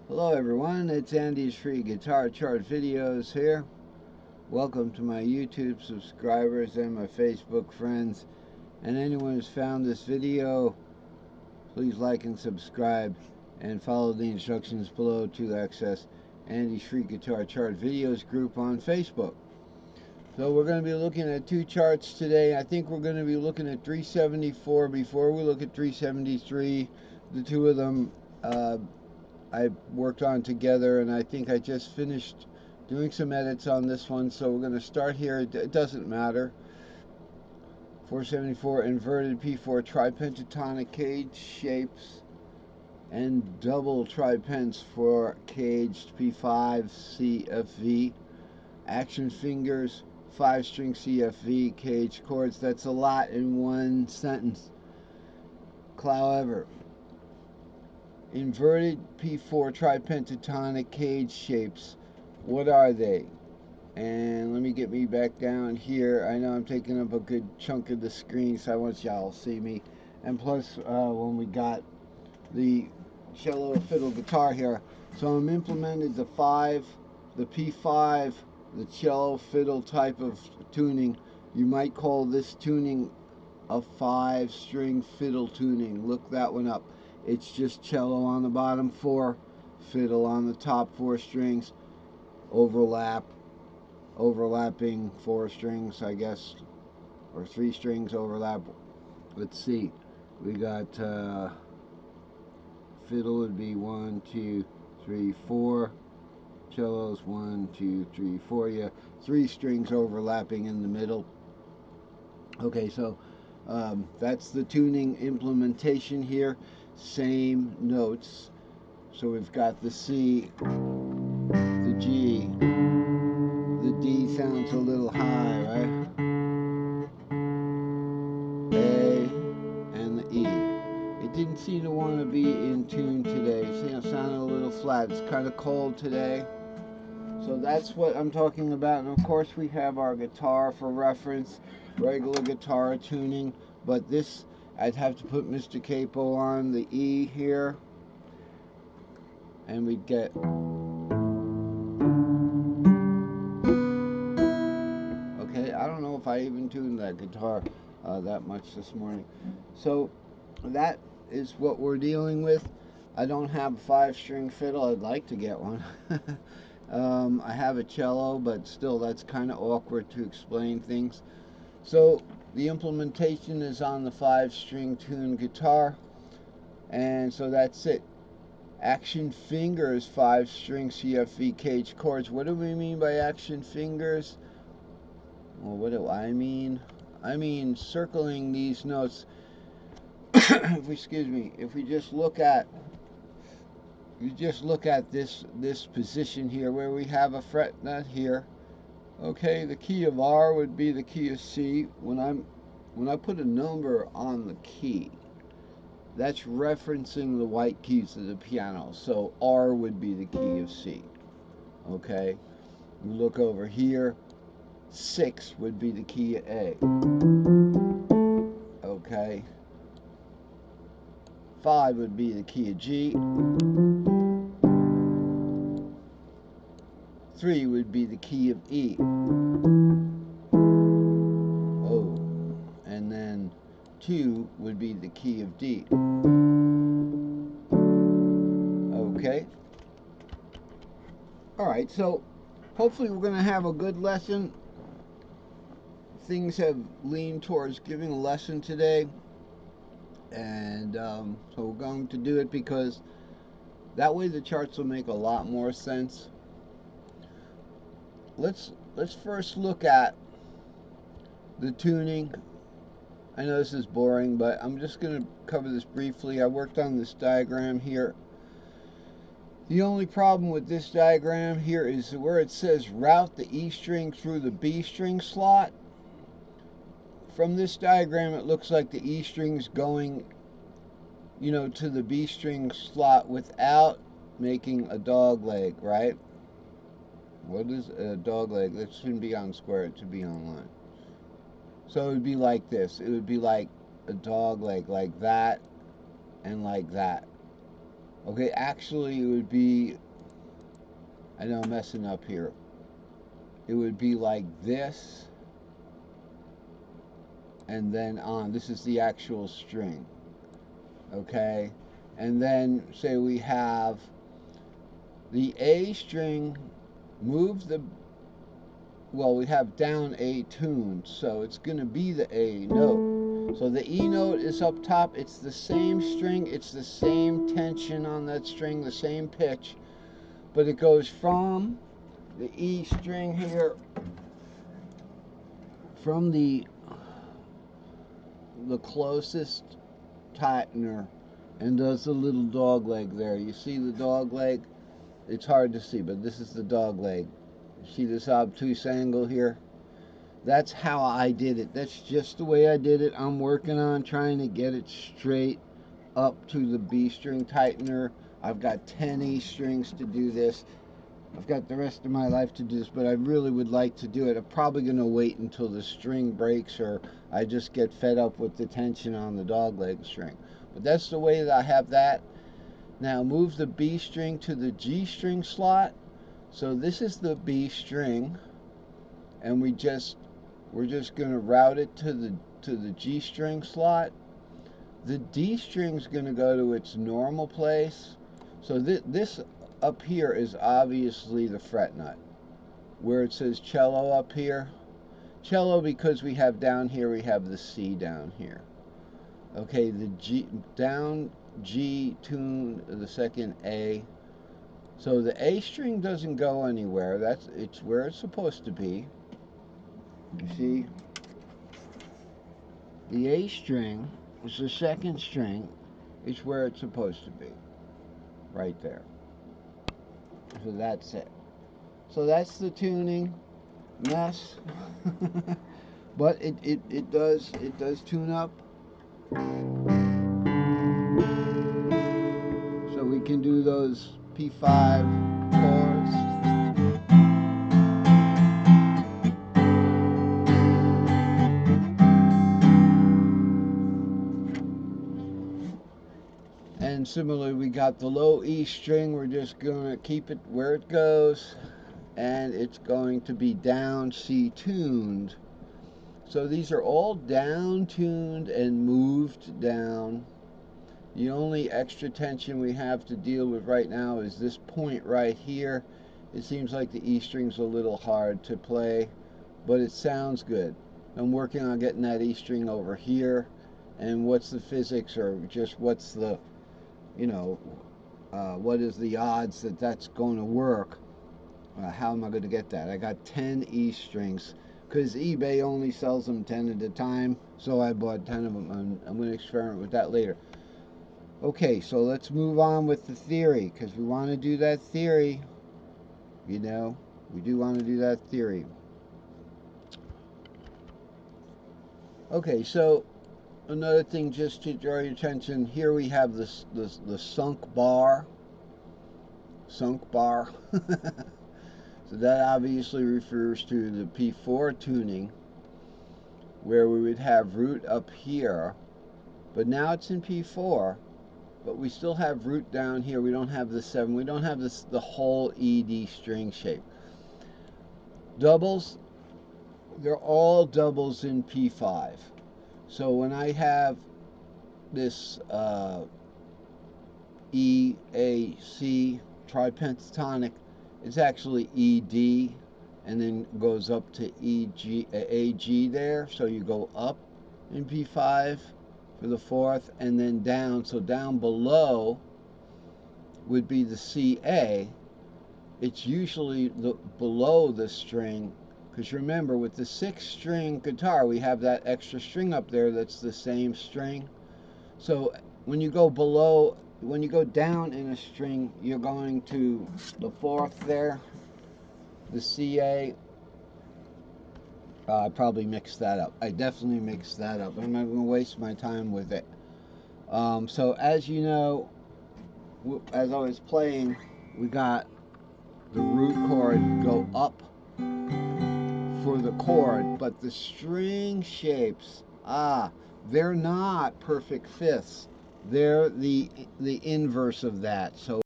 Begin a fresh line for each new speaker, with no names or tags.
Hello everyone, it's Andy's Free Guitar Chart Videos here. Welcome to my YouTube subscribers and my Facebook friends. And anyone who's found this video, please like and subscribe and follow the instructions below to access Andy's Free Guitar Chart Videos group on Facebook. So we're going to be looking at two charts today. I think we're going to be looking at 374 before we look at 373. The two of them I worked on together, and I think I just finished doing some edits on this one, so we're going to start here. It doesn't matter. 474 Inverted P-4 Tri-Pent CAGED shapes and double tri-pents for CAGED P-5 CFV. Action fingers, 5-string CFV CAGED chords. That's a lot in one sentence. However, Inverted P-4 Tri-Pent CAGED shapes, what are they? And let me get me back down here. I know I'm taking up a good chunk of the screen, so I want y'all to see me. And plus, when we got the cello fiddle guitar here, so I'm implemented the P5, the cello fiddle type of tuning. You might call this tuning a 5-string fiddle tuning. Look that one up. It's just cello on the bottom 4, fiddle on the top 4 strings, overlapping 4 strings, I guess, or 3 strings overlap. Let's see, we got fiddle would be 1, 2, 3, 4, cellos 1, 2, 3, 4. Yeah, 3 strings overlapping in the middle. Okay, so that's the tuning implementation here. Same notes. So we've got the C, the G, the D sounds a little high, right? A, and the E. It didn't seem to want to be in tune today. It sounded a little flat. It's kind of cold today. So that's what I'm talking about. And of course we have our guitar for reference, regular guitar tuning. But this, I'd have to put Mr. Capo on the E here, and we'd get, okay, I don't know if I even tuned that guitar that much this morning. So that is what we're dealing with. I don't have a 5-string fiddle. I'd like to get one. I have a cello, but still that's kind of awkward to explain things. So the implementation is on the 5-string tuned guitar, and so that's it. Action fingers, 5-string CFV CAGED chords. What do we mean by action fingers? Well, what do I mean? I mean circling these notes. Excuse me. If we just look at this position here, where we have a fret nut here. Okay, the key of R would be the key of C. When I put a number on the key, that's referencing the white keys of the piano. So R would be the key of C. Okay, we look over here, 6 would be the key of A. Okay, 5 would be the key of G. 3 would be the key of E. Oh, and then 2 would be the key of D. Okay. Alright, so hopefully we're going to have a good lesson. Things have leaned towards giving a lesson today. And so we're going to do it because that way the charts will make a lot more sense. Let's first look at the tuning. I know this is boring, but I'm just going to cover this briefly. I worked on this diagram here. The only problem with this diagram here is where it says route the E string through the B string slot. From this diagram, it looks like the E string's going, you know, to the B string slot without making a dog leg, right? What is a dog leg? That shouldn't be on square, it should be on line. So it would be like this. It would be like a dog leg, like that and like that. Okay, actually it would be, I know I'm messing up here. It would be like this, and then on. This is the actual string. Okay, and then say we have the A string, move the, well, we have down A tuned, so it's going to be the A note. So the E note is up top. It's the same string. It's the same tension on that string, the same pitch, but it goes from the E string here, from the closest tightener, and does the little dog leg there. You see the dog leg? It's hard to see, but this is the dog leg. See this obtuse angle here? That's how I did it. That's just the way I did it. I'm working on trying to get it straight up to the B string tightener. I've got 10 E strings to do this. I've got the rest of my life to do this, but I really would like to do it. I'm probably going to wait until the string breaks, or I just get fed up with the tension on the dog leg string. But that's the way that I have that. Now move the B string to the G string slot. So this is the B string, and we're just going to route it to the G string slot. The D string is going to go to its normal place. So this up here is obviously the fret nut, where it says cello up here. Cello, because we have down here, we have the C down here. Okay, the G down, G tune, the second A. So the A string doesn't go anywhere. It's where it's supposed to be. You see, the A string is the second string. It's where it's supposed to be, right there. So that's it. So that's the tuning mess. But it does tune up. So we can do those P5 chords. And similarly, we got the low E string. We're just going to keep it where it goes, and it's going to be down C tuned. So these are all down tuned and moved down. The only extra tension we have to deal with right now is this point right here. It seems like the E string's a little hard to play, but it sounds good. I'm working on getting that E string over here, and what's the physics, or just what's the, you know, what is the odds that that's going to work? How am I going to get that? I got 10 E strings, because eBay only sells them 10 at a time, so I bought 10 of them, and I'm going to experiment with that later. Okay, so let's move on with the theory, because we want to do that theory. You know, we do want to do that theory. Okay, so another thing just to draw your attention, here we have the sunk bar. Sunk bar. So that obviously refers to the P4 tuning, where we would have root up here, but now it's in P4, but we still have root down here. We don't have the 7. We don't have the whole ED string shape. Doubles, they're all doubles in P5. So when I have this E, A, C tripentatonic, it's actually ED, and then goes up to EG, AG there. So you go up in P5 for the fourth, and then down. So down below would be the CA. It's usually below the string, because remember, with the 6-string guitar, we have that extra string up there that's the same string. So when you go below, when you go down in a string, you're going to the fourth there, the CA. I probably mixed that up. I definitely mixed that up. I'm not going to waste my time with it. So as you know, as I was playing, we got the root chord go up for the chord, but the string shapes, they're not perfect fifths. they're the inverse of that. So